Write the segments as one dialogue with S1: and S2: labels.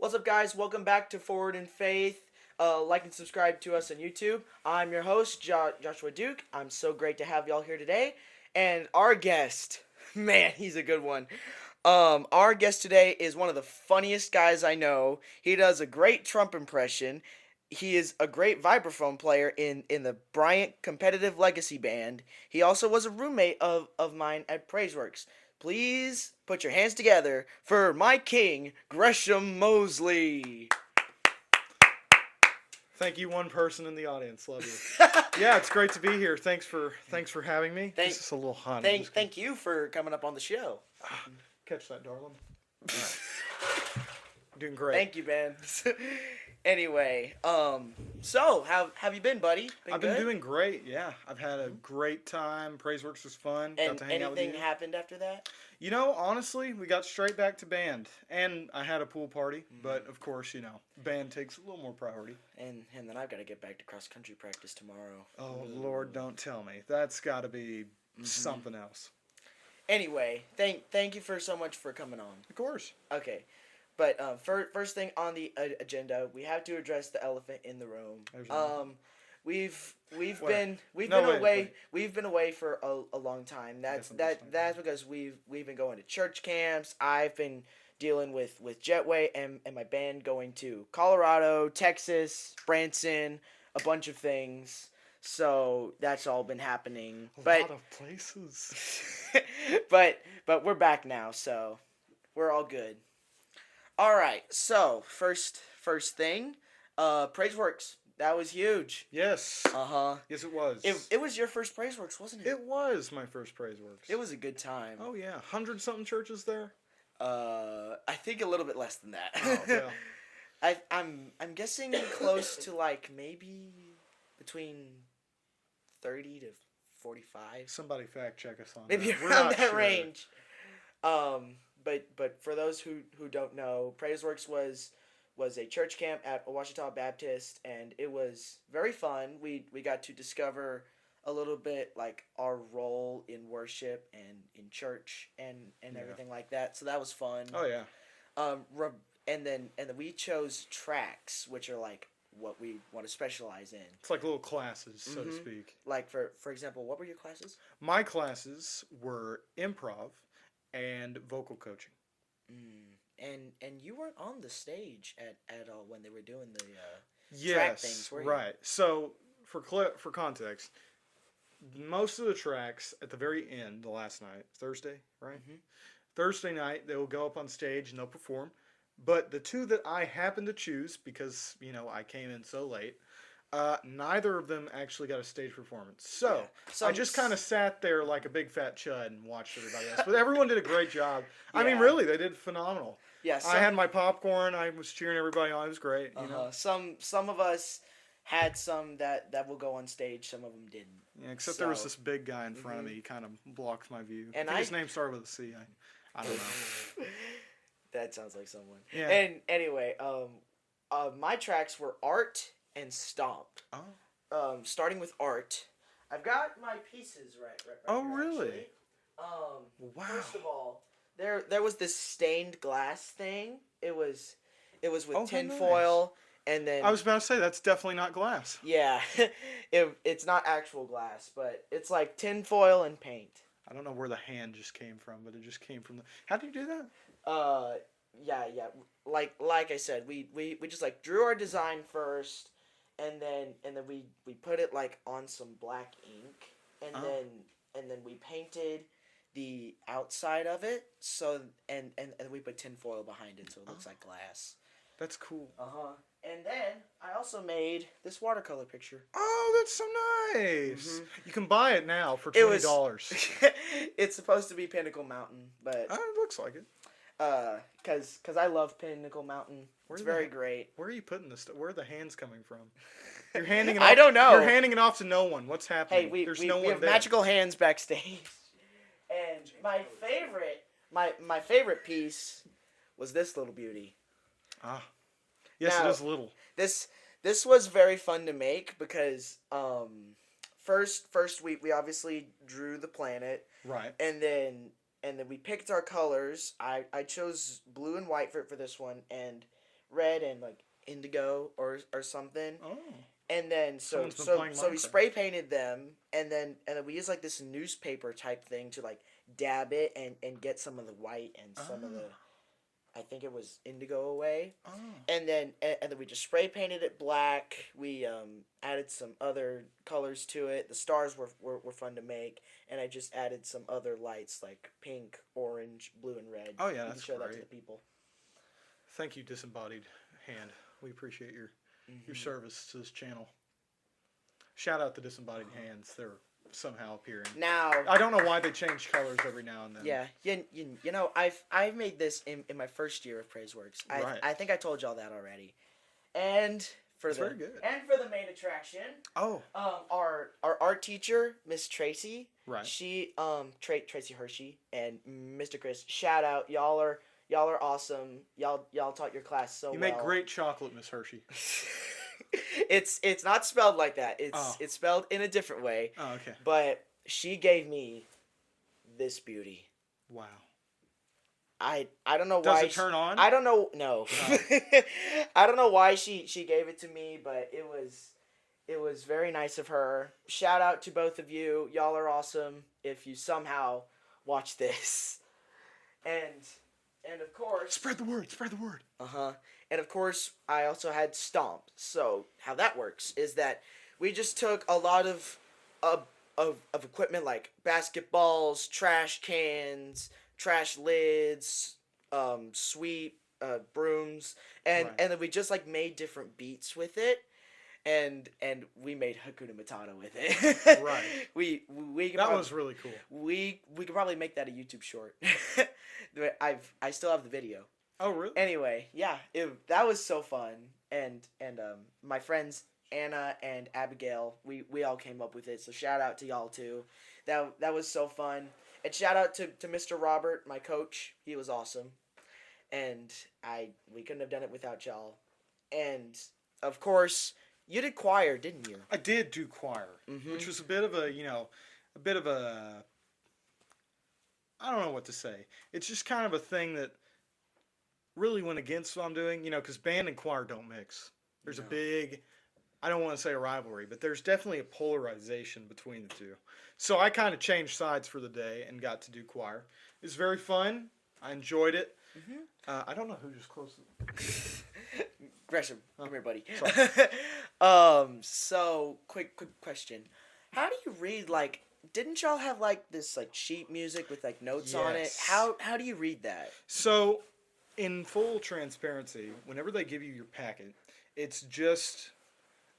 S1: What's up, guys? Welcome back to Forward in Faith. Like and subscribe to us on YouTube. I'm your host, Joshua Duke. I'm so great to have y'all here today. And our guest, man, he's a good one. Our guest today is one of the funniest guys I know. He does a great Trump impression. He is a great vibraphone player in the Bryant Competitive Legacy Band. He also was a roommate of mine at Praiseworks. Please put your hands together for my king, Gresham Moseley.
S2: Thank you, one person in the audience. Love you. Yeah, it's great to be here. Thanks for having me. This is a little hot.
S1: Thank you for coming up on the show.
S2: Catch that, darling. All right. Doing great.
S1: Thank you, Ben. Anyway, so how have you been, buddy?
S2: I've been doing great. Yeah, I've had a great time. Praiseworks was fun.
S1: And
S2: got to hang out with you.
S1: anything happened after that?
S2: You know, honestly, we got straight back to band, and I had a pool party. But of course, band takes a little more priority.
S1: And then I've got to get back to cross country practice tomorrow.
S2: Oh Lord, don't tell me. That's got to be something else.
S1: Anyway, thank you for so much for coming on.
S2: Of course.
S1: Okay. But first thing on the agenda, we have to address the elephant in the room. We've been away for a long time. That's because we've been going to church camps. I've been dealing with Jetway and my band going to Colorado, Texas, Branson, a bunch of things. So that's all been happening.
S2: A lot of places.
S1: but we're back now, so we're all good. All right, so first thing, Praiseworks. That was huge.
S2: Yes. Yes, it was.
S1: It was your first Praiseworks, wasn't it?
S2: It was my first Praiseworks.
S1: It was a good time.
S2: Oh yeah, 100-something churches there.
S1: I think a little bit less than that.
S2: Oh yeah.
S1: I'm guessing close to like maybe between 30 to 45.
S2: Somebody fact check us on
S1: maybe
S2: that.
S1: around that range. But for those who don't know, Praiseworks was a church camp at Ouachita Baptist, and it was very fun. We got to discover a little bit like our role in worship and in church and everything like that. So that was fun.
S2: Oh yeah.
S1: And then we chose tracks, which are like what we want to specialize in.
S2: It's like little classes, so to speak.
S1: Like for example, what were your classes?
S2: My classes were improv and vocal coaching.
S1: And you weren't on the stage at all when they were doing the
S2: yes,
S1: track things, were you?
S2: Right. So for context, most of the tracks at the very end, the last night, Thursday, right? Mm-hmm. Thursday night they will go up on stage and they'll perform. But the two that I happened to choose because I came in so late, neither of them actually got a stage performance. So I just kind of sat there like a big fat chud and watched everybody else. But everyone did a great job. Yeah. I mean, really, they did phenomenal. Yeah, I had my popcorn. I was cheering everybody on. It was great.
S1: Some of us had some that will go on stage. Some of them didn't.
S2: Yeah, except there was this big guy in front of me. He kind of blocked my view. And his name started with a C. I don't know.
S1: That sounds like someone.
S2: Yeah.
S1: And anyway, my tracks were art and stomp. Oh. Starting with art, I've got my pieces right
S2: oh,
S1: here,
S2: really?
S1: Actually.
S2: Wow.
S1: First of all, there was this stained glass thing. It was with tin foil, and then
S2: I was about to say that's definitely not glass.
S1: Yeah, it's not actual glass, but it's like tin foil and paint.
S2: I don't know where the hand just came from, but it just came from the. How did you do that?
S1: Yeah. Like I said, we just like drew our design first, and then we put it like on some black ink, and then we painted the outside of it, so and we put tin foil behind it so it looks like glass.
S2: That's cool.
S1: And then I also made this watercolor picture.
S2: Oh, that's so nice. Mm-hmm. You can buy it now for $20.
S1: It's supposed to be Pinnacle Mountain, but
S2: it looks like it.
S1: Cause I love Pinnacle Mountain. It's very great.
S2: Where are you putting this? Where are the hands coming from? You're handing it off.
S1: I don't know.
S2: You're handing it off to no one. What's happening?
S1: Hey,
S2: There's
S1: we
S2: no one
S1: have
S2: there.
S1: magical hands backstage. And my favorite piece was this little beauty.
S2: Yes,
S1: now,
S2: it is little.
S1: This was very fun to make because first we obviously drew the planet.
S2: Right.
S1: And then we picked our colors. I chose blue and white for this one, and red and like indigo or something.
S2: Oh,
S1: And then
S2: someone's been playing
S1: so we
S2: Minecraft.
S1: spray painted them, and then we used like this newspaper type thing to like dab it and get some of the white and some of the,
S2: Ah,
S1: I think it was indigo away.
S2: oh.
S1: And then we just spray painted it black. We added some other colors to it. The stars were fun to make, and I just added some other lights like pink, orange, blue, and red.
S2: Oh yeah,
S1: You can
S2: that's
S1: show that to
S2: great.
S1: the people.
S2: Thank you, Disembodied Hand. We appreciate your
S1: Hmm.
S2: service to this channel. Shout out to Disembodied Hands. They're somehow appearing.
S1: Now,
S2: I don't know why they change colors every now and then.
S1: yeah, you know, I've made this in my first year of Praiseworks.
S2: Right.
S1: I think I told y'all that already. And for
S2: It's
S1: the
S2: very good.
S1: and for the main attraction,
S2: Oh,
S1: our art teacher, Miss Tracy,
S2: right.
S1: she Tracy Hershey and Mr. Chris, shout out, y'all are awesome. Y'all taught your class so
S2: You
S1: well.
S2: make great chocolate, Miss Hershey.
S1: It's not spelled like that.
S2: Oh.
S1: It's spelled in a different way.
S2: Oh, okay.
S1: But she gave me this beauty.
S2: Wow.
S1: I don't know
S2: Does
S1: why.
S2: it turn on?
S1: I don't know. No.
S2: Oh.
S1: I don't know why she gave it to me, but it was very nice of her. Shout out to both of you. Y'all are awesome. If you somehow watch this, and of course,
S2: Spread the word. Spread the word.
S1: and of course, I also had Stomp. So how that works is that we just took a lot of equipment like basketballs, trash cans, trash lids, sweep, brooms, and
S2: Right.
S1: and then we just like made different beats with it, and we made Hakuna Matata with it.
S2: Right.
S1: We could
S2: That
S1: probably,
S2: was really cool.
S1: we could probably make that a YouTube short. I still have the video.
S2: Oh, really?
S1: Anyway, yeah, that was so fun, and my friends Anna and Abigail, we all came up with it. So shout out to y'all too. That was so fun, and shout out to Mr. Robert, my coach. He was awesome, and we couldn't have done it without y'all. And of course, you did choir, didn't you?
S2: I did do choir,
S1: Mhm.
S2: which was a bit of a I don't know what to say. It's just kind of a thing that really went against what I'm doing, because band and choir don't mix. There's a
S1: No.
S2: big, I don't want to say a rivalry, but there's definitely a polarization between the two. So I kind of changed sides for the day and got to do choir. It was very fun. I enjoyed it.
S1: Mhm.
S2: I don't know who just closed it.
S1: Gresham, come here, buddy.
S2: Sorry.
S1: So quick question. How do you read, like, didn't y'all have like this like sheet music with like notes on it?
S2: Yes.
S1: How do you read that?
S2: So, in full transparency, whenever they give you your packet, it's just,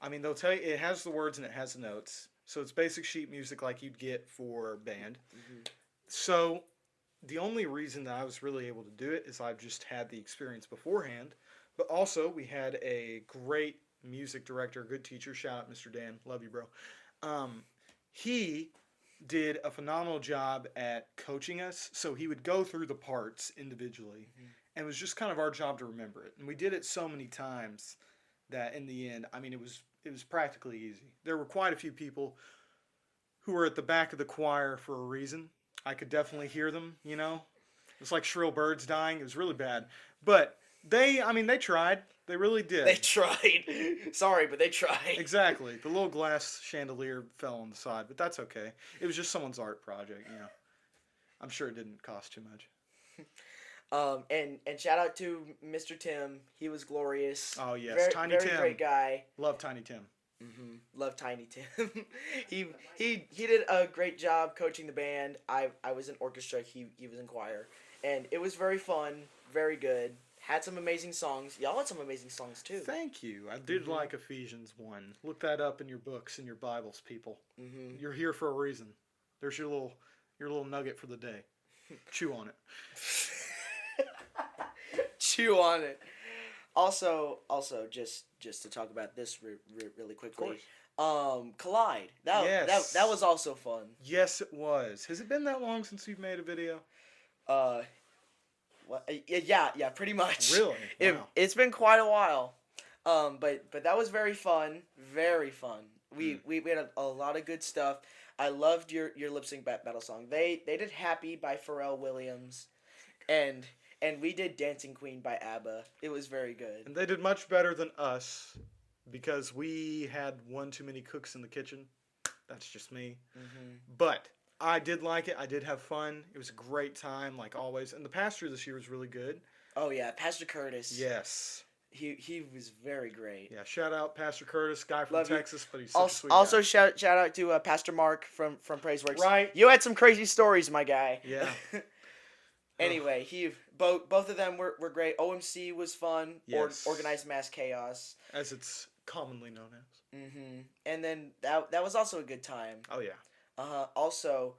S2: they'll tell you it has the words and it has the notes. So it's basic sheet music like you'd get for band.
S1: Mhm.
S2: So, the only reason that I was really able to do it is I've just had the experience beforehand. But also, we had a great music director, good teacher. Shout out Mr. Dan. Love you, bro. He did a phenomenal job at coaching us. So he would go through the parts individually, and it was just kind of our job to remember it. And we did it so many times that in the end, it was practically easy. There were quite a few people who were at the back of the choir for a reason. I could definitely hear them. It's like shrill birds dying. It was really bad, but they tried. They really did.
S1: They tried. Sorry, but they tried.
S2: Exactly. The little glass chandelier fell on the side, but that's okay. It was just someone's art project, I'm sure it didn't cost too much.
S1: And shout out to Mr. Tim. He was glorious.
S2: Oh, yes.
S1: Very,
S2: Tiny
S1: very
S2: Tim.
S1: great guy.
S2: Love Tiny Tim.
S1: Love Tiny Tim. he did a great job coaching the band. I was in orchestra. He was in choir, and it was very fun. Very good. Had some amazing songs. Y'all had some amazing songs too.
S2: Thank you. I did like Ephesians 1. Look that up in your books, in your Bibles, people. You're here for a reason. There's your little nugget for the day. Chew on it.
S1: Chew on it. Also, just to talk about this really quickly. Collide.
S2: Yes.
S1: That was also fun.
S2: Yes, it was. Has it been that long since you've made a video?
S1: Yeah, pretty much.
S2: Really? Wow.
S1: It's been quite a while. But that was very fun. Very fun. We had a lot of good stuff. I loved your lip sync battle song. They did "Happy" by Pharrell Williams, and and we did Dancing Queen by ABBA. It was very good.
S2: And they did much better than us because we had one too many cooks in the kitchen. That's just me.
S1: Mm-hmm.
S2: But I did like it. I did have fun. It was a great time, like always. And the pastor this year was really good.
S1: Oh yeah, Pastor Curtis.
S2: Yes.
S1: He was very great.
S2: Yeah. Shout out Pastor Curtis, guy from
S1: Love you.
S2: Texas, but he's such a
S1: Also,
S2: sweet
S1: also
S2: guy.
S1: shout out to Pastor Mark from Praiseworks.
S2: Right.
S1: You had some crazy stories, my guy.
S2: Yeah.
S1: Anyway, both of them were great. OMC was fun.
S2: Yes.
S1: Organized Mass Chaos.
S2: As it's commonly known as.
S1: Mm-hmm. And then that was also a good time.
S2: Oh yeah.
S1: Also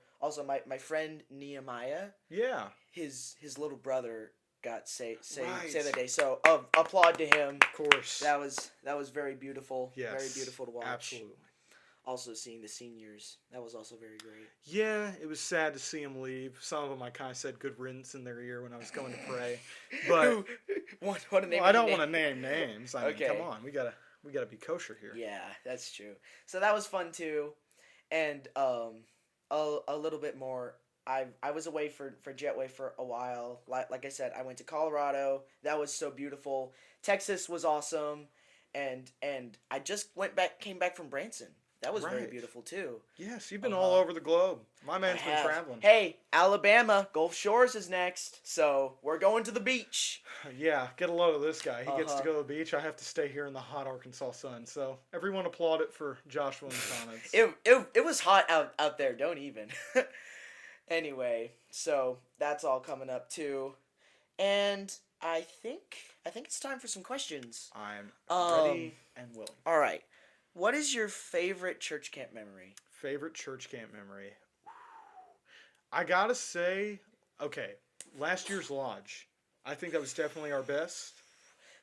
S1: my friend Nehemiah,
S2: Yeah.
S1: his little brother got saved
S2: Right.
S1: that day. So applaud to him.
S2: Of course.
S1: That was very beautiful.
S2: Yes.
S1: Very beautiful to watch.
S2: Absolutely.
S1: Also seeing the seniors, that was also very great.
S2: Yeah, it was sad to see him leave. Some of them I kind of said good riddance in their ear when I was going to pray. But
S1: what a name!
S2: well, I don't want to name names. I mean,
S1: Okay.
S2: come on, we gotta be kosher here.
S1: Yeah, that's true. So that was fun too, and a little bit more. I was away for Jetway for a while. Like I said, I went to Colorado. That was so beautiful. Texas was awesome, and I just came back from Branson. That was very
S2: Right.
S1: beautiful too.
S2: Yes, you've been all over the globe. My man's
S1: I
S2: been
S1: have.
S2: traveling.
S1: Hey, Alabama, Gulf Shores is next, so we're going to the beach.
S2: Yeah, get a load of this guy. He gets to
S1: Uh-huh.
S2: go to the beach. I have to stay here in the hot Arkansas sun. So everyone applaud it for Joshua in the comments.
S1: It was hot out there. Don't even. Anyway, so that's all coming up too, and I think it's time for some questions.
S2: I'm
S1: Um,
S2: ready and willing.
S1: All right, what is your favorite church camp memory?
S2: Favorite church camp memory? I gotta say, okay, last year's lodge. I think that was definitely our best.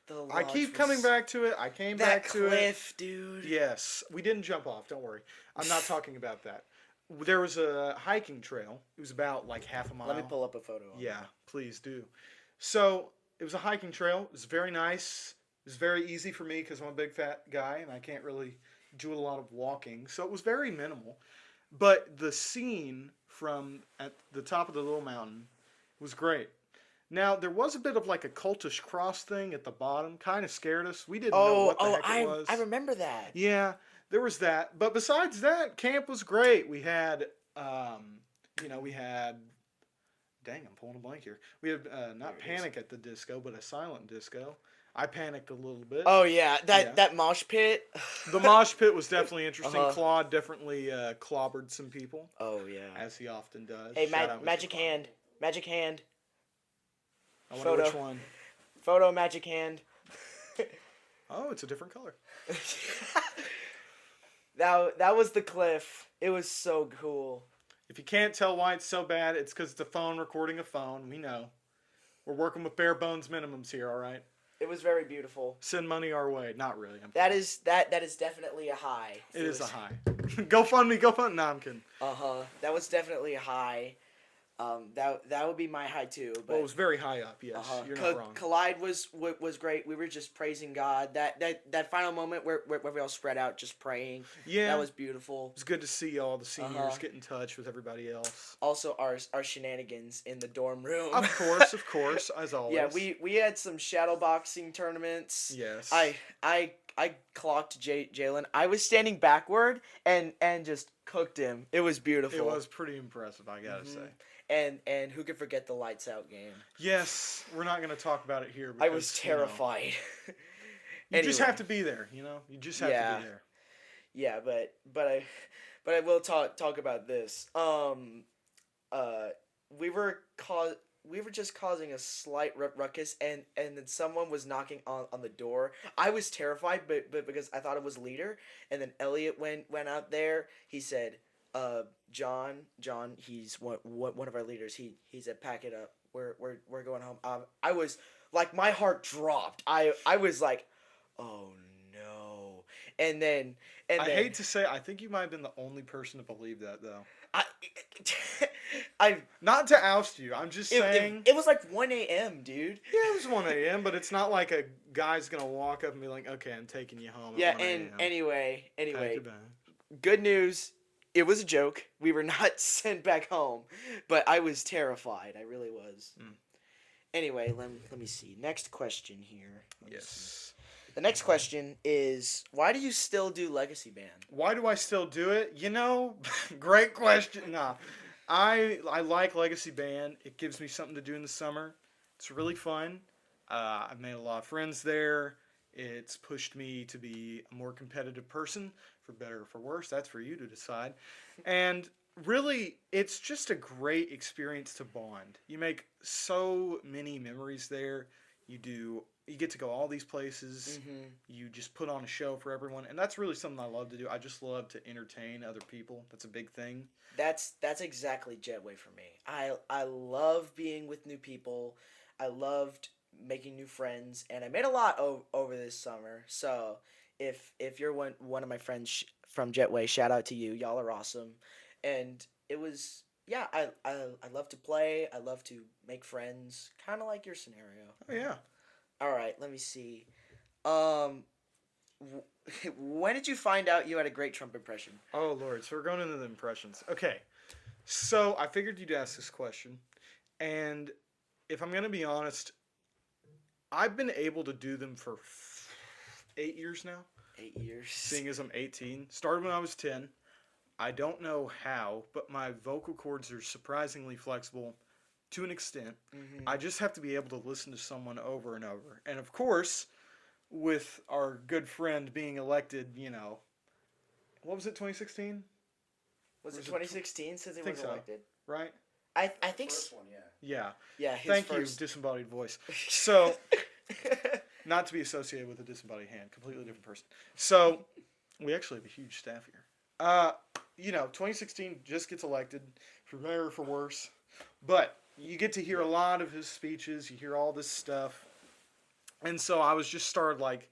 S1: The
S2: I
S1: lodge
S2: keep
S1: was-
S2: coming back to it. I came
S1: that
S2: back to it.
S1: cliff, dude.
S2: Yes, we didn't jump off. Don't worry. I'm not talking about that. There was a hiking trail. It was about like half a mile.
S1: Let me pull up a photo. of
S2: Yeah, please do. So it was a hiking trail. It was very nice. It was very easy for me because I'm a big fat guy and I can't really do a lot of walking. So it was very minimal. But the scene from at the top of the little mountain was great. Now there was a bit of like a cultish cross thing at the bottom. Kind of scared us. We didn't know what the heck it was.
S1: I remember that.
S2: Yeah, there was that. But besides that, camp was great. We had, we had. Dang, I'm pulling a blank here. We had not Panic at the Disco, but a silent disco. I panicked a little bit.
S1: Oh yeah,
S2: Yeah.
S1: that mosh pit.
S2: The mosh pit was definitely interesting.
S1: Uh-huh.
S2: Claude definitely clobbered some people,
S1: Oh yeah.
S2: as he often does.
S1: Hey,
S2: Shout out Mr.
S1: magic
S2: Claude.
S1: hand, magic hand,
S2: I wonder
S1: photo.
S2: which one.
S1: photo, magic hand.
S2: Oh, it's a different color.
S1: That was the cliff. It was so cool.
S2: If you can't tell why it's so bad, it's because it's a phone recording a phone. We know. We're working with bare bones minimums here, all right?
S1: It was very beautiful.
S2: Send money our way. Not really.
S1: That is definitely a high.
S2: It is a high. GoFundMe, GoFundMe. No, I'm kidding.
S1: That was definitely a high. That would be my high too. But
S2: Well, it was very high up, yes. You're not wrong.
S1: Collide was great. We were just praising God. That final moment where we all spread out just praying.
S2: Yeah.
S1: That was beautiful.
S2: It was good to see all the seniors
S1: Uh-huh.
S2: get in touch with everybody else.
S1: Also our shenanigans in the dorm room.
S2: Of course, as always.
S1: Yeah, we had some shadow boxing tournaments.
S2: Yes.
S1: I clocked Jalen. I was standing backward and just cooked him. It was beautiful.
S2: It was pretty impressive, I gotta say.
S1: And who could forget the lights out game?
S2: Yes, we're not going to talk about it here.
S1: I
S2: Because,
S1: was terrified.
S2: You just
S1: Anyway.
S2: have to be there, you know? You just have to be there.
S1: Yeah, but I will talk about this. We were just causing a slight ruckus, and then someone was knocking on the door. I was terrified, but because I thought it was leader, and then Elliot went out there. He said, John, he's one of our leaders. He said, pack it up. We're going home. I was like, my heart dropped. I was like, oh no. And then
S2: I hate to say, I think you might have been the only person to believe that, though.
S1: I
S2: Not to oust you, I'm just saying.
S1: it was like 1 a.m., dude.
S2: Yeah, it was 1 a.m., but it's not like a guy's going to walk up and be like, okay, I'm taking you home. at
S1: Yeah,
S2: 1
S1: and
S2: a.m.
S1: anyway,
S2: Pack your bag.
S1: good news. It was a joke. We were not sent back home, but I was terrified. I really was. Anyway, let me see. Next question here. Let me see.
S2: Yes.
S1: The next question is, why do you still do Legacy Band?
S2: Why do I still do it? Great question. Nah, I like Legacy Band. It gives me something to do in the summer. It's really fun. I've made a lot of friends there. It's pushed me to be a more competitive person, for better or for worse. That's for you to decide. And really, it's just a great experience to bond. You make so many memories there. You get to go all these places.
S1: Mm-hmm.
S2: You just put on a show for everyone, and that's really something I love to do. I just love to entertain other people. That's a big thing.
S1: That's exactly Jetway for me. I love being with new people. I loved making new friends, and I made a lot over this summer. So if you're one of my friends from Jetway, shout out to you. Y'all are awesome. And it was yeah. I love to play. I love to make friends. Kind of like your scenario.
S2: Oh yeah.
S1: All right. Let me see. Um, when did you find out you had a great Trump impression?
S2: Oh Lord. So we're going into the impressions. Okay. So I figured you'd ask this question, and if I'm gonna be honest, I've been able to do them for 8 years now.
S1: 8 years.
S2: Seeing as I'm 18, started when I was 10. I don't know how, but my vocal cords are surprisingly flexible to an extent.
S1: Mm-hmm.
S2: I just have to be able to listen to someone over and over. And of course, with our good friend being elected, what was it, 2016?
S1: Was it
S2: Was it
S1: 2016 since he
S2: think
S1: was
S2: so.
S1: elected?
S2: Right?
S1: I think
S3: First one, yeah.
S2: Yeah.
S1: yeah, his
S2: Thank
S1: first.
S2: you, disembodied voice. So, not to be associated with a disembodied hand, completely different person. So, we actually have a huge staff here. 2016 just gets elected, for better or for worse. But you get to hear a lot of his speeches, you hear all this stuff. And so I was just started like,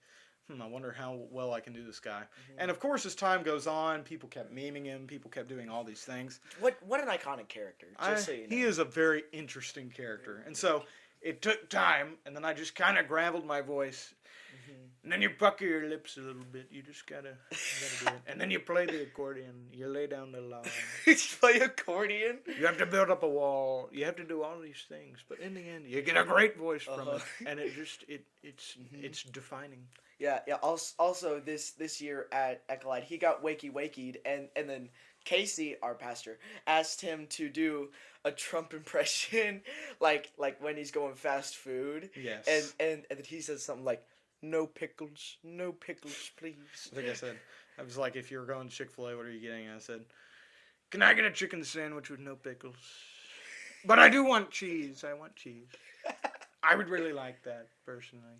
S2: I wonder how well I can do this guy.
S1: Mm-hmm.
S2: And of course, as time goes on, people kept memeing him, people kept doing all these things.
S1: What an iconic character. Just so you know.
S2: He is a very interesting character. And so it took time, and then I just kind of graveled my voice.
S1: Mm-hmm.
S2: And then you pucker your lips a little bit. You just gotta do it. And then you play the accordion. You lay down the lawn.
S1: You play accordion.
S2: You have to build up a wall. You have to do all these things. But in the end, you get a great voice from it. And it's defining.
S1: Yeah. Also, this year at Collide, he got wakey'd, and then Casey, our pastor, asked him to do a Trump impression, like when he's going fast food.
S2: Yes.
S1: And then he says something like, no pickles, please.
S2: I think I was like, if you were going to Chick-fil-A, what are you getting? And I said, can I get a chicken sandwich with no pickles? But I do want cheese. I want cheese. I would really like that, personally.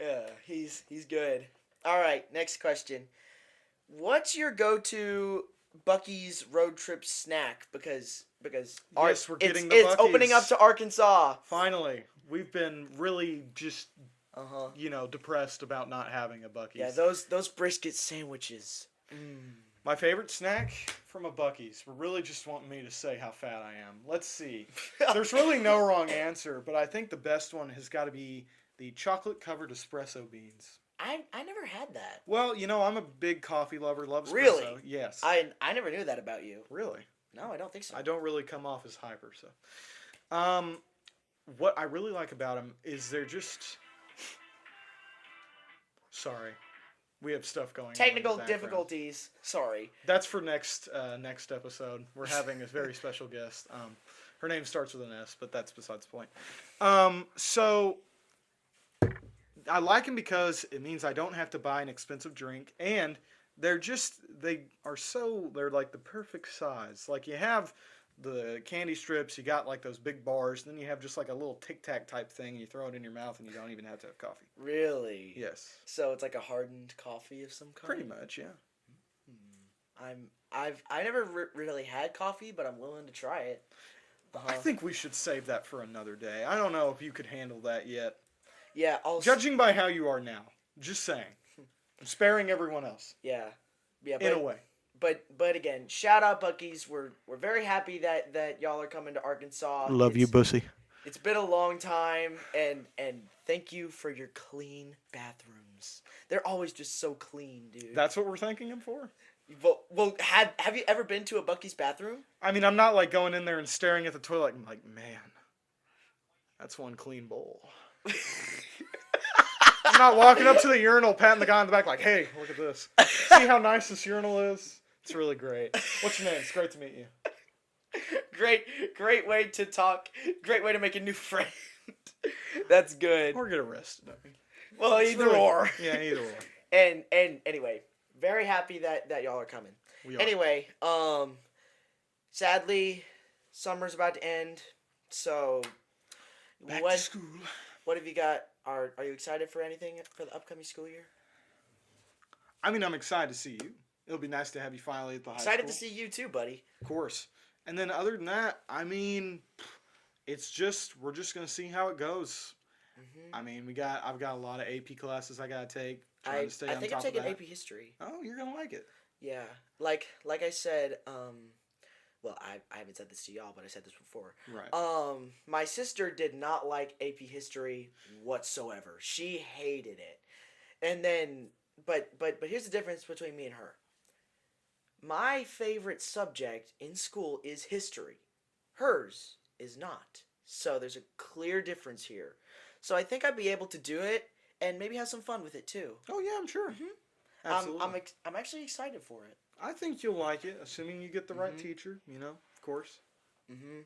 S1: Yeah, he's good. All right, next question. What's your go-to Buc-ee's road trip snack? Because
S2: Yes, we're getting the
S1: it's
S2: Buc-ee's.
S1: opening up to Arkansas.
S2: Finally, we've been really just
S1: Uh-huh.
S2: depressed about not having a Buc-ee's.
S1: Yeah, those brisket sandwiches.
S2: My favorite snack from a Buc-ee's. We're really just wanting me to say how fat I am. Let's see. There's really no wrong answer, but I think the best one has got to be the chocolate-covered espresso beans.
S1: I never had that.
S2: Well, I'm a big coffee lover. Love espresso.
S1: Really?
S2: Yes.
S1: I never knew that about you.
S2: Really?
S1: No, I don't think so.
S2: I don't really come off as hyper, so. What I really like about them is they're just. Sorry, we have stuff going on.
S1: Technical
S2: in the background.
S1: difficulties. Sorry.
S2: That's for next episode. We're having a very special guest. Her name starts with an S, but that's besides the point. So I like them because it means I don't have to buy an expensive drink, and they're like the perfect size. Like you have the candy strips, you got like those big bars, then you have just like a little Tic Tac type thing, and you throw it in your mouth, and you don't even have to have coffee.
S1: Really?
S2: Yes.
S1: So it's like a hardened coffee of some kind.
S2: Pretty much, yeah.
S1: I never really had coffee, but I'm willing to try it.
S2: I think we should save that for another day. I don't know if you could handle that yet.
S1: Yeah,
S2: Judging by how you are now, just saying. I'm sparing everyone else.
S1: Yeah,
S2: in a way.
S1: But again, shout out Buc-ee's. We're very happy that y'all are coming to Arkansas.
S2: Love you, Bussy.
S1: It's been a long time, and thank you for your clean bathrooms. They're always just so clean, dude.
S2: That's what we're thanking him for?
S1: Well, have you ever been to a Buc-ee's bathroom?
S2: I mean, I'm not like going in there and staring at the toilet and I'm like, man, That's one clean bowl. I'm not walking up to the urinal, patting the guy on the back like, hey, look at this. See how nice this urinal is? It's really great. What's your name? It's great to meet you.
S1: Great way to talk. Great way to make a new friend. That's good.
S2: Or get arrested. I mean,
S1: Well, either or.
S2: Yeah, either or.
S1: And anyway, very happy that y'all are coming.
S2: We are.
S1: Anyway, sadly, summer's about to end. So,
S2: Back to school.
S1: What have you got? Are you excited for anything for the upcoming school year?
S2: I mean, I'm excited to see you. It'll be nice to have you finally at the high school.
S1: Excited to see you too, buddy.
S2: Of course. And then other than that, I mean, we're just gonna see how it goes. Mm-hmm. I mean, I've got a lot of AP classes I gotta take.
S1: I think I'm taking AP History.
S2: Oh, you're gonna like it.
S1: Yeah, like I said, well, I haven't said this to y'all, but I said this before.
S2: Right.
S1: My sister did not like AP History whatsoever. She hated it. And then, but here's the difference between me and her. My favorite subject in school is history. Hers is not. So there's a clear difference here. So I think I'd be able to do it and maybe have some fun with it too.
S2: Oh yeah, I'm sure.
S1: Mm-hmm.
S2: Absolutely.
S1: I'm actually excited for it.
S2: I think you'll like it, assuming you get the right teacher. Of course.
S1: Mm-hmm.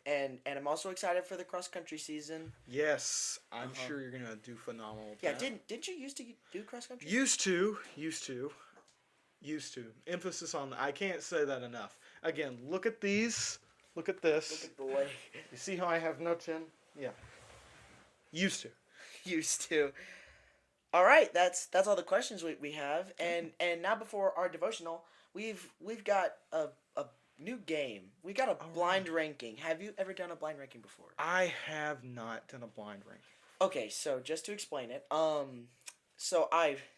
S1: And I'm also excited for the cross country season.
S2: Yes, I'm sure you're gonna do phenomenal. With
S1: yeah,
S2: that.
S1: didn't you used to do cross country?
S2: Used to. Emphasis on I can't say that enough. Again, look at these. Look at this.
S1: Look at the leg.
S2: You see how I have no chin? Yeah. Used to.
S1: Used to. All right, that's all the questions we have, and now before our devotional, we've got a new game. We got a blind ranking. Have you ever done a blind ranking before?
S2: I have not done a blind ranking.
S1: Okay, so just to explain it, so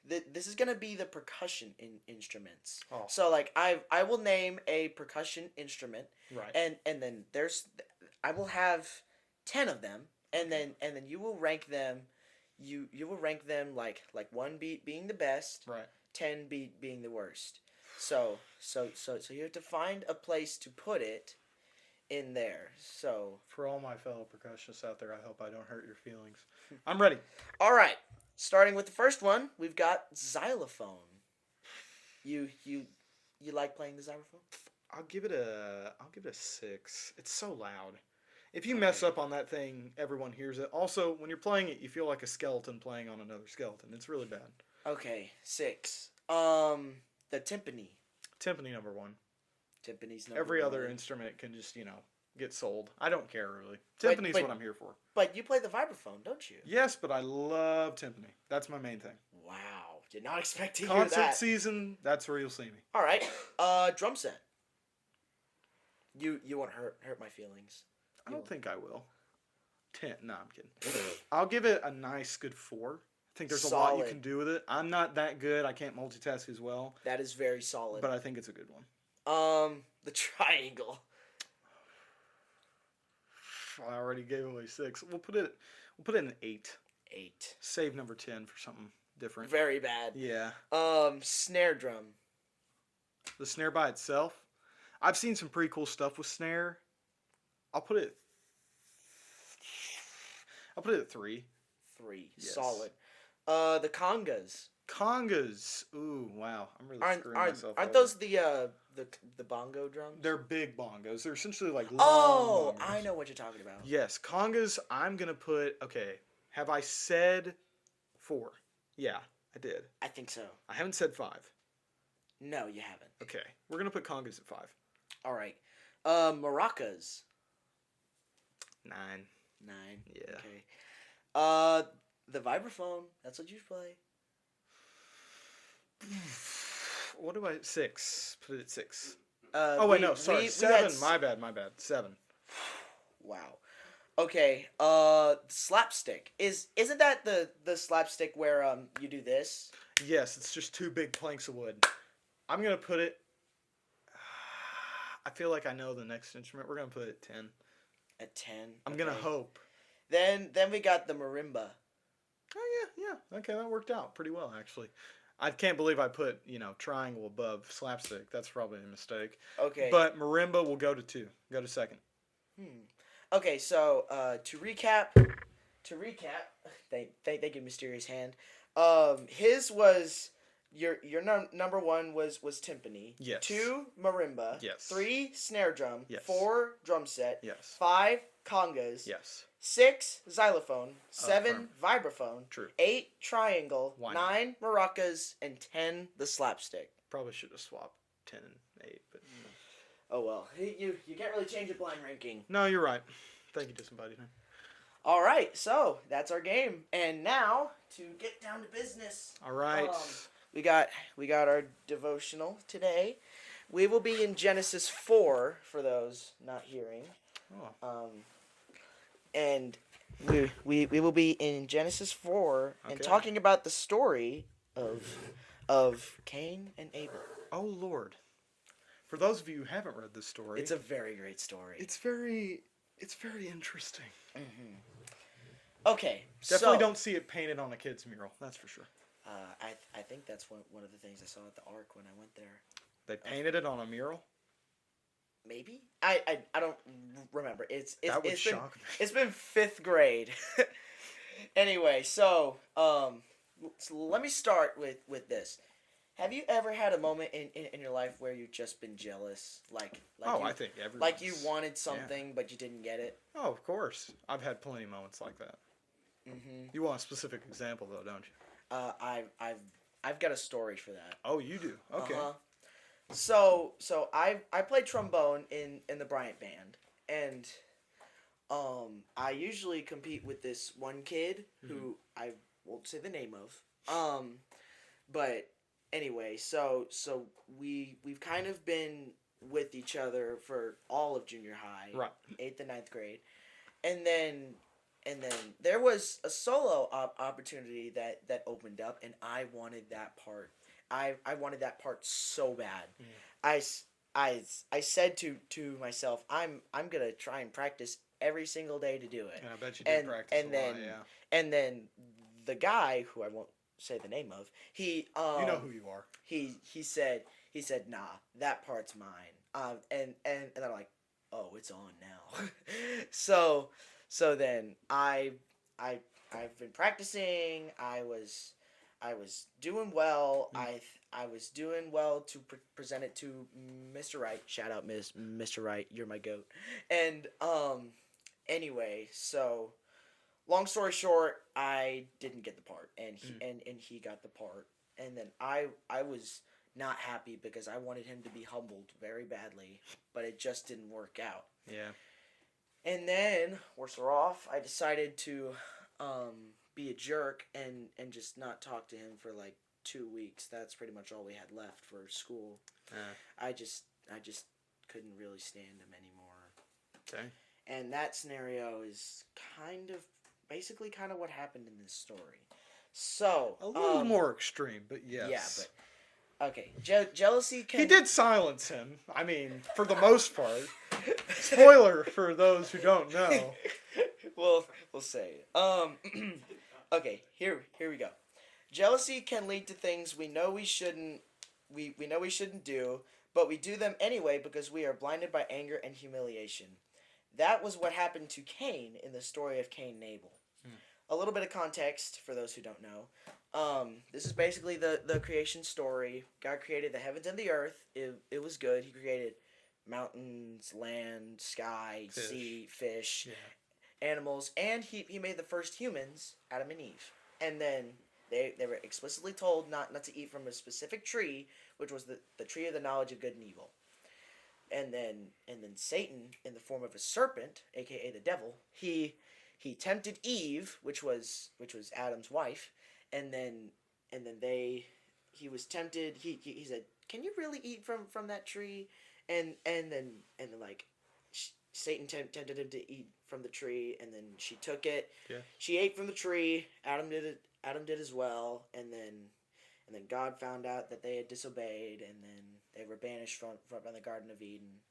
S1: this is gonna be the percussion instruments.
S2: Oh.
S1: So like I will name a percussion instrument,
S2: Right.
S1: and then I will have 10 of them, and then you will rank them. You will rank them like 1 being the best,
S2: Right.
S1: 10 being the worst. So you have to find a place to put it in there. So
S2: For all my fellow percussionists out there, I hope I don't hurt your feelings. I'm ready.
S1: all right, starting with the first one, we've got xylophone. You like playing the xylophone?
S2: I'll give it a 6. It's so loud. If you mess up on that thing, everyone hears it. Also, when you're playing it, you feel like a skeleton playing on another skeleton. It's really bad.
S1: Okay, 6. The timpani.
S2: Timpani number 1.
S1: Timpani's number
S2: Every
S1: 1.
S2: other instrument can just, get sold. I don't care really. Timpani's what I'm here for.
S1: But you play the vibraphone, don't you?
S2: Yes, but I love timpani. That's my main thing.
S1: Wow, did not expect to hear
S2: Concert
S1: that.
S2: season, that's where you'll see me.
S1: All right, drum set. You won't hurt my feelings.
S2: I don't think I will. 10. No, I'm kidding. I'll give it a nice good 4. I think there's a lot you can do with it. I'm not that good. I can't multitask as well.
S1: That is very solid.
S2: But I think it's a good one.
S1: The triangle.
S2: I already gave away 6. We'll put it in an 8.
S1: 8.
S2: Save number 10 for something different.
S1: Very bad.
S2: Yeah.
S1: Snare drum.
S2: The snare by itself. I've seen some pretty cool stuff with snare. I'll put it at 3.
S1: 3.
S2: Yes.
S1: Solid. The congas.
S2: Congas. Ooh, wow. I'm really screwing myself
S1: Aren't
S2: over.
S1: those the bongo drums?
S2: They're big bongos. They're essentially like long
S1: Oh,
S2: bongos.
S1: I know what you're talking about.
S2: Yes, congas. I'm gonna put. Okay, have I said 4? Yeah, I did.
S1: I think so.
S2: I haven't said 5.
S1: No, you haven't.
S2: Okay, we're gonna put congas at 5.
S1: All right. Maracas.
S2: 9.
S1: 9.
S2: Yeah.
S1: Okay. The vibraphone. That's what you play.
S2: What do I? 6. Put it at 6.
S1: Sorry.
S2: 7. My bad. 7.
S1: Wow. Okay. Slapstick. Isn't that the slapstick where you do this?
S2: Yes, it's just 2 big planks of wood. I'm gonna put it. I feel like I know the next instrument. We're gonna put it at 10.
S1: At 10.
S2: I'm gonna hope.
S1: Then we got the marimba.
S2: Oh yeah. Okay, that worked out pretty well actually. I can't believe I put triangle above slapstick. That's probably a mistake.
S1: Okay.
S2: But marimba will go to 2. Go to second.
S1: Okay, so to recap, thank you, mysterious hand. His was your number one was timpani.
S2: Yes.
S1: Two marimba.
S2: Yes.
S1: Three snare drum.
S2: Yes.
S1: Four drum set.
S2: Yes.
S1: Five congas.
S2: Yes.
S1: Six xylophone.
S2: Affirm.
S1: Seven vibraphone.
S2: True.
S1: Eight triangle.
S2: Why not?
S1: Nine maracas, and 10 the slapstick.
S2: Probably should have swapped 10 and 8, but
S1: Oh well, you can't really change a blind ranking.
S2: no, you're right. Thank you, Disembodied Man.
S1: All right, so that's our game, and now to get down to business.
S2: All right.
S1: We got our devotional today. We will be in Genesis 4 for those not hearing.
S2: Oh.
S1: And we will be in Genesis 4 and
S2: Okay.
S1: talking about the story of Cain and Abel.
S2: Oh Lord. For those of you who haven't read this story,
S1: It's a very great story.
S2: it's very interesting.
S1: Okay,
S2: Definitely
S1: so,
S2: don't see it painted on a kid's mural. That's for sure.
S1: I think that's one of the things I saw at the Ark when I went there.
S2: They painted it on a mural.
S1: Maybe I don't remember.
S2: That would
S1: been
S2: shock me.
S1: it's been 5th grade. Anyway, so let me start with this. Have you ever had a moment in your life where you've just been jealous, like
S2: Oh,
S1: you,
S2: I think everyone.
S1: like you wanted something but you didn't get it?
S2: Oh, of course. I've had plenty of moments like that.
S1: Mm-hmm.
S2: You want a specific example, though, don't you?
S1: I've got a story for that.
S2: Oh, you do. Okay.
S1: Uh-huh. So I played trombone in the Bryant band, and I usually compete with this one kid who I won't say the name of. But anyway, so we've kind of been with each other for all of junior high,
S2: Right.
S1: 8th and 9th grade, and then there was a solo opportunity that opened up, and I wanted that part. I wanted that part so bad. I said to myself, I'm gonna try and practice every single day to do it.
S2: And I bet you did practice a lot, yeah.
S1: And then the guy, who I won't say the name of, he
S2: You know who you are.
S1: he said nah, that part's mine. And I'm like, oh, it's on now. so then I've been practicing. I was doing well. I was doing well to present it to Mr. Wright. Shout out Mr. Wright, you're my goat. And anyway, so long story short, I didn't get the part, and he got the part, and then I was not happy because I wanted him to be humbled very badly, but it just didn't work out.
S2: Yeah.
S1: And then, worse off, I decided to be a jerk and just not talk to him for like 2 weeks. That's pretty much all we had left for school. I just couldn't really stand him anymore.
S2: Okay.
S1: And that scenario is basically what happened in this story. So
S2: A little more extreme, but yes.
S1: Yeah, but okay. Jealousy can.
S2: He did silence him. I mean, for the most part. Spoiler for those who don't know.
S1: We'll say. Okay, here we go. Jealousy can lead to things we know we shouldn't do, but we do them anyway because we are blinded by anger and humiliation. That was what happened to Cain in the story of Cain and Abel. A little bit of context for those who don't know. This is basically the creation story. God created the heavens and the earth. It was good. He created mountains, land, sky, sea, fish, animals, and he made the first humans, Adam and Eve. And then they were explicitly told not to eat from a specific tree, which was the tree of the knowledge of good and evil. And then Satan, in the form of a serpent, aka the devil, he tempted Eve, which was Adam's wife, and then he was tempted. He said, "Can you really eat from that tree?" And then like Satan tempted him to eat from the tree, and then she took it.
S2: Yeah.
S1: She ate from the tree. Adam did as well, and then God found out that they had disobeyed, and then they were banished from the Garden of Eden.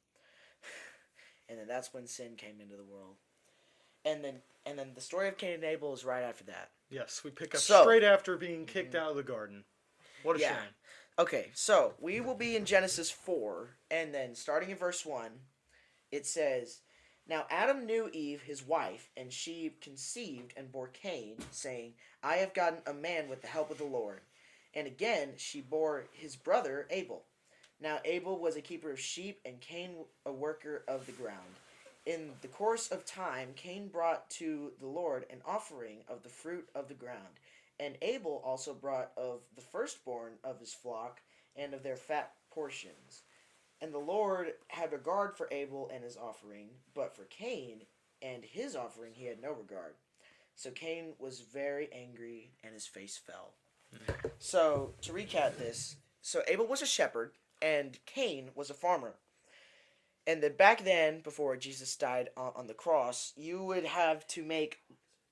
S1: And then that's when sin came into the world. And then the story of Cain and Abel is right after that.
S2: Yes, we pick up straight after being kicked out of the garden. What a shame.
S1: Okay, so we will be in Genesis 4, and then starting in verse 1, it says, Now Adam knew Eve, his wife, and she conceived and bore Cain, saying, I have gotten a man with the help of the Lord. And again she bore his brother Abel. Now Abel was a keeper of sheep, and Cain a worker of the ground. In the course of time, Cain brought to the Lord an offering of the fruit of the ground. And Abel also brought of the firstborn of his flock and of their fat portions. And the Lord had regard for Abel and his offering, but for Cain and his offering he had no regard. So Cain was very angry, and his face fell. So, to recap this, so Abel was a shepherd, and Cain was a farmer. And then back then, before Jesus died on the cross, you would have to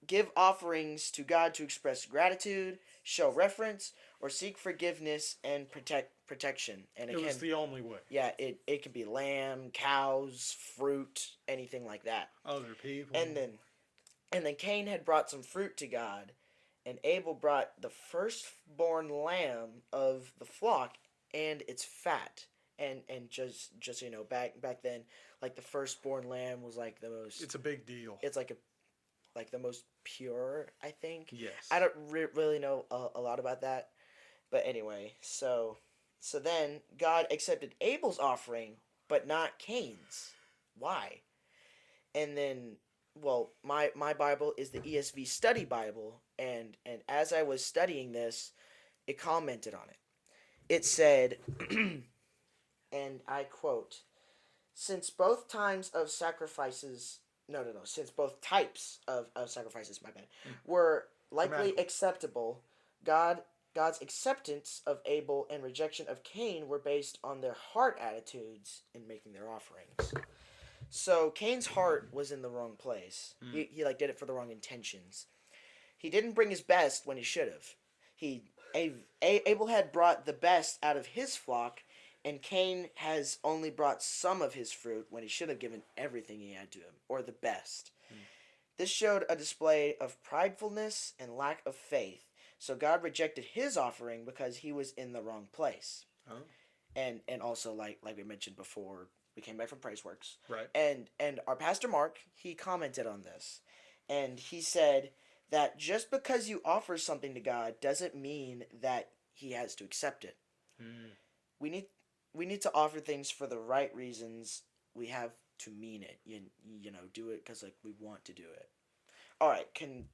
S1: give offerings to God to express gratitude, show reverence, or seek forgiveness and protection. And
S2: It was the only way.
S1: yeah, it can be lamb, cows, fruit, anything like that.
S2: Other people.
S1: And then Cain had brought some fruit to God, and Abel brought the firstborn lamb of the flock and its fat. And just so you know, back then, like the firstborn lamb was like the most.
S2: It's a big deal.
S1: It's like the most pure, I think.
S2: Yes.
S1: I don't really know a lot about that, but anyway, so then God accepted Abel's offering, but not Cain's. Why? And then, well, my Bible is the ESV Study Bible, and as I was studying this, it commented on it. It said, and I quote, since both times of sacrifices, since both types of sacrifices, my bad, were likely acceptable, God's acceptance of Abel and rejection of Cain were based on their heart attitudes in making their offerings. So Cain's heart was in the wrong place. He like did it for the wrong intentions. He didn't bring his best when he should have. Abel had brought the best out of his flock, and Cain has only brought some of his fruit when he should have given everything he had to him, or the best. This showed a display of pridefulness and lack of faith. So God rejected his offering because he was in the wrong place.
S2: Oh.
S1: And also like we mentioned before, we came back from Praise
S2: Right.
S1: And our pastor Mark, he commented on this. And he said that just because you offer something to God doesn't mean that he has to accept it. We need to offer things for the right reasons. We have to mean it. You know, do it because like we want to do it. All right,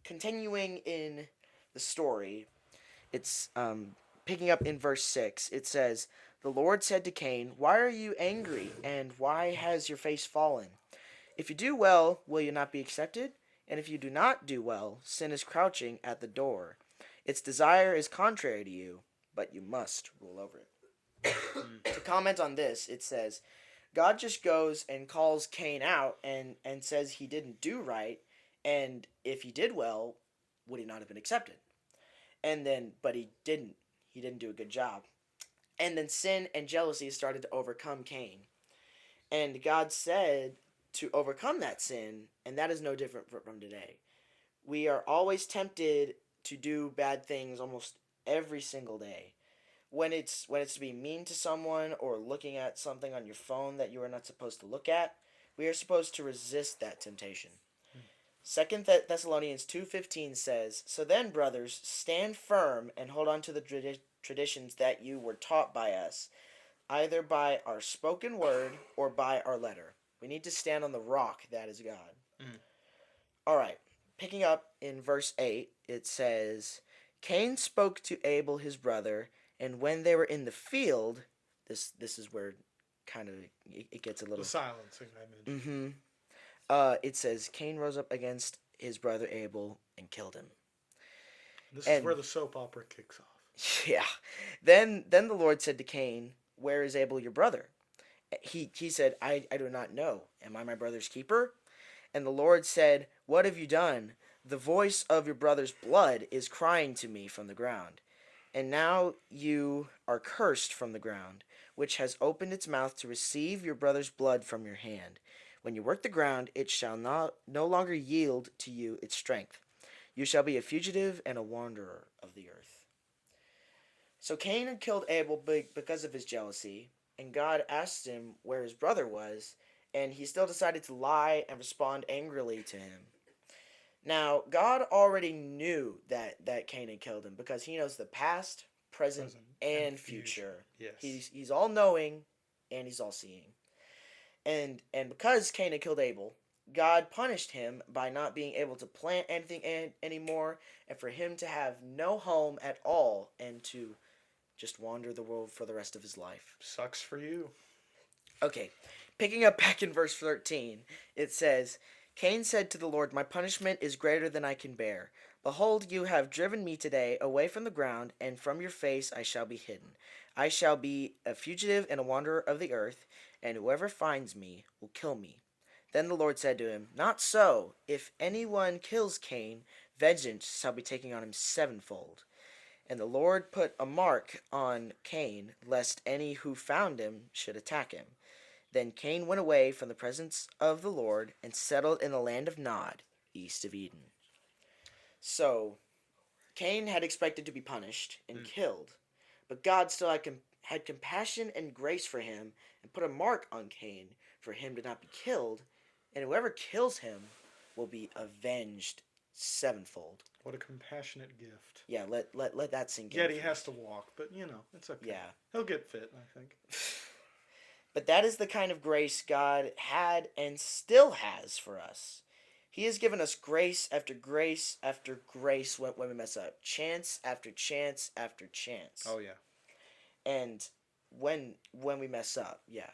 S1: continuing in the story, it's picking up in verse 6. It says, the Lord said to Cain, why are you angry, and why has your face fallen? If you do well, will you not be accepted? And if you do not do well, sin is crouching at the door. Its desire is contrary to you, but you must rule over it. To comment on this, it says, God just goes and calls Cain out and says he didn't do right, and if he did well, would he not have been accepted? And then, but he didn't. He didn't do a good job. And then sin and jealousy started to overcome Cain. And God said to overcome that sin, and that is no different from today. We are always tempted to do bad things almost every single day. When it's to be mean to someone or looking at something on your phone that you are not supposed to look at, we are supposed to resist that temptation. 2 Thessalonians 2:15 says, so then, brothers, stand firm and hold on to the traditions that you were taught by us, either by our spoken word or by our letter. We need to stand on the rock that is God. All right, picking up in verse 8, it says, Cain spoke to Abel his brother, and when they were in the field, this is where kind of it gets a little...
S2: The silencing I mentioned.
S1: It says, Cain rose up against his brother Abel and killed him.
S2: This is where the soap opera kicks off.
S1: Yeah. Then the Lord said to Cain, where is Abel your brother? He said, I do not know. Am I my brother's keeper? And the Lord said, what have you done? The voice of your brother's blood is crying to me from the ground. And now you are cursed from the ground, which has opened its mouth to receive your brother's blood from your hand. When you work the ground, it shall no longer yield to you its strength. You shall be a fugitive and a wanderer of the earth. So Cain had killed Abel because of his jealousy, and God asked him where his brother was, and he still decided to lie and respond angrily to him. Now, God already knew that Cain had killed him because he knows the past, present,
S2: Present and
S1: and
S2: future.
S1: future.
S2: Yes.
S1: He's all knowing and he's all seeing. And because Cain had killed Abel, God punished him by not being able to plant anything anymore and for him to have no home at all and to just wander the world for the rest of his life.
S2: Sucks for you.
S1: Okay, picking up back in verse 13, it says, Cain said to the Lord, my punishment is greater than I can bear. Behold, you have driven me today away from the ground, and from your face I shall be hidden. I shall be a fugitive and a wanderer of the earth, and whoever finds me will kill me. Then the Lord said to him, not so. If anyone kills Cain, vengeance shall be taken on him sevenfold. And the Lord put a mark on Cain, lest any who found him should attack him. Then Cain went away from the presence of the Lord and settled in the land of Nod, east of Eden. So, Cain had expected to be punished and killed, but God still had compassion and grace for him and put a mark on Cain for him to not be killed, and whoever kills him will be avenged sevenfold.
S2: What a compassionate gift.
S1: Yeah, let that sink in.
S2: Yet he has to walk, but it's okay.
S1: Yeah.
S2: He'll get fit, I think.
S1: But that is the kind of grace God had and still has for us. He has given us grace after grace after grace when we mess up. Chance after chance after chance.
S2: Oh, yeah.
S1: And when we mess up, yeah.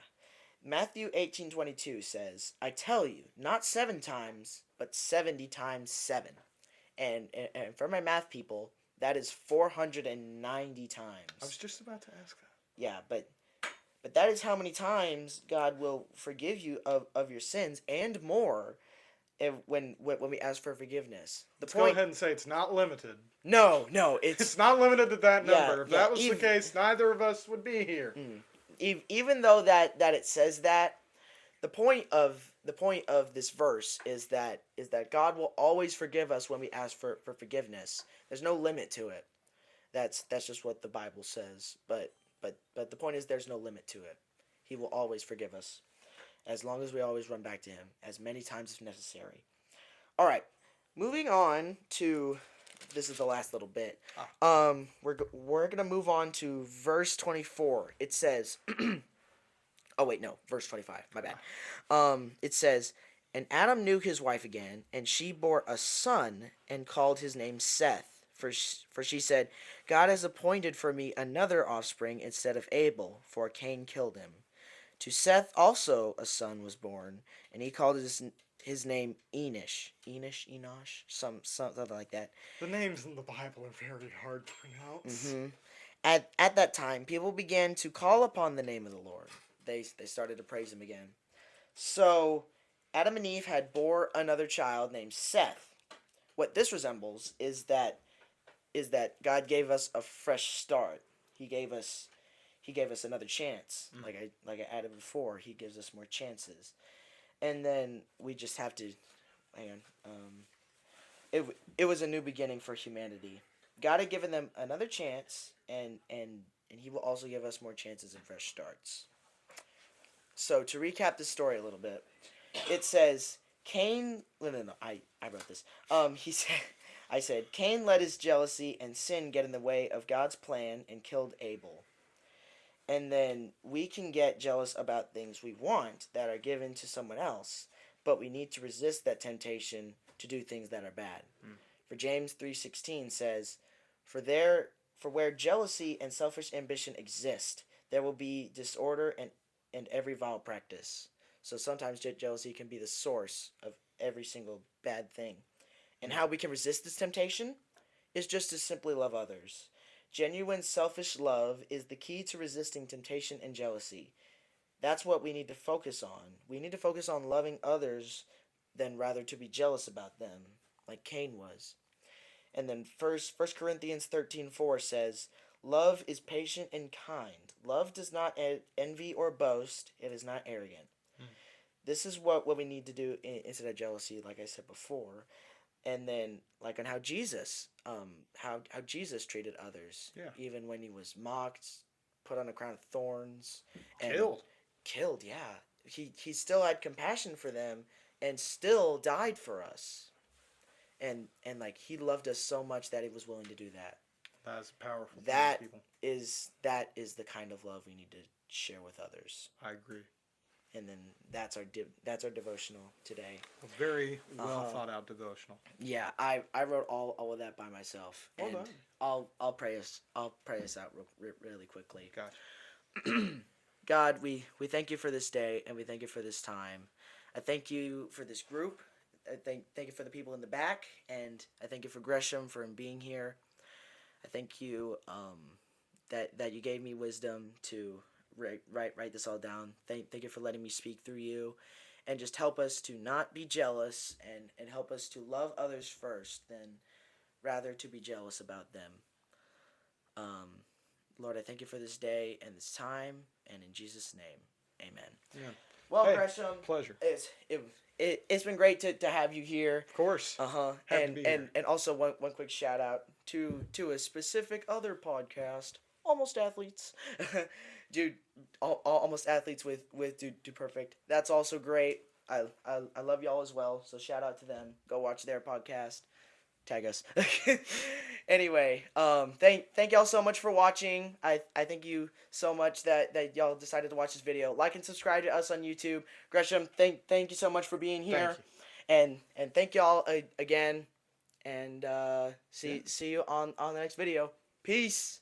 S1: Matthew 18:22 says, I tell you, not 7 times, but 70 times 7. And for my math people, that is 490 times.
S2: I was just about to ask that.
S1: Yeah, but that is how many times God will forgive you of your sins and more when we ask for forgiveness.
S2: Let's go ahead and say it's not limited.
S1: No,
S2: It's not limited to that
S1: Yeah,
S2: number. If
S1: yeah,
S2: that was the case, neither of us would be here.
S1: even though that it says that, the point of this verse is that God will always forgive us when we ask for forgiveness. There's no limit to it. That's just what the Bible says. But the point is there's no limit to it. He will always forgive us as long as we always run back to him as many times as necessary. All right. Moving on to this is the last little bit. We're going to move on to verse 24. It says oh wait, no, verse 25. My bad. It says, and Adam knew his wife again, and she bore a son and called his name Seth. For she said, God has appointed for me another offspring instead of Abel, for Cain killed him. To Seth also a son was born, and he called his name Enosh. Enosh, something like that.
S2: The names in the Bible are very hard to pronounce.
S1: Mm-hmm. At that time, people began to call upon the name of the Lord. They started to praise him again. So, Adam and Eve had bore another child named Seth. What this resembles is that God gave us a fresh start. He gave us another chance. Like I added before, he gives us more chances. And then we just have to hang on. It was a new beginning for humanity. God had given them another chance, and he will also give us more chances and fresh starts. So to recap the story a little bit, it says Cain. No. I wrote this. I said Cain let his jealousy and sin get in the way of God's plan and killed Abel. And then we can get jealous about things we want that are given to someone else, but we need to resist that temptation to do things that are bad. For James 3:16 says, For where jealousy and selfish ambition exist, there will be disorder and every vile practice. So sometimes jealousy can be the source of every single bad thing. And how we can resist this temptation is just to simply love others. Genuine selfish love is the key to resisting temptation and jealousy. That's what we need to focus on. We need to focus on loving others than rather to be jealous about them, like Cain was. And then First Corinthians 13:4 says, Love is patient and kind. Love does not envy or boast. It is not arrogant. This is what we need to do instead of jealousy, like I said before. And then, like on how Jesus treated others, even when he was mocked, put on a crown of thorns, and
S2: Killed.
S1: Killed, yeah. he still had compassion for them and still died for us. And like he loved us so much that he was willing to do that.
S2: That is a powerful thing,
S1: That
S2: people.
S1: that is the kind of love we need to share with others.
S2: I agree.
S1: And then that's our devotional today.
S2: A very well
S1: Uh-huh.
S2: thought out devotional.
S1: Yeah, I wrote all of that by myself.
S2: Well
S1: And
S2: done.
S1: I'll pray us out really quickly.
S2: Gotcha.
S1: God, we thank you for this day and we thank you for this time. I thank you for this group. I thank you for the people in the back, and I thank you for Gresham for him being here. I thank you that you gave me wisdom to write this all down. Thank you for letting me speak through you, and just help us to not be jealous and help us to love others first, than rather to be jealous about them. Um, Lord, I thank you for this day and this time, and in Jesus' name, amen.
S2: Yeah.
S1: Well,
S2: Hey,
S1: Gresham,
S2: pleasure.
S1: it's been great to have you here.
S2: Of course. Happy to be here.
S1: And also one quick shout out to a specific other podcast, Almost Athletes. Dude, Almost Athletes with Do Perfect. That's also great. I love y'all as well, so shout out to them. Go watch their podcast. Tag us. Anyway, thank y'all so much for watching. I thank you so much that y'all decided to watch this video. Like and subscribe to us on YouTube. Gresham, thank you so much for being here. And thank y'all again. And see you on the next video. Peace.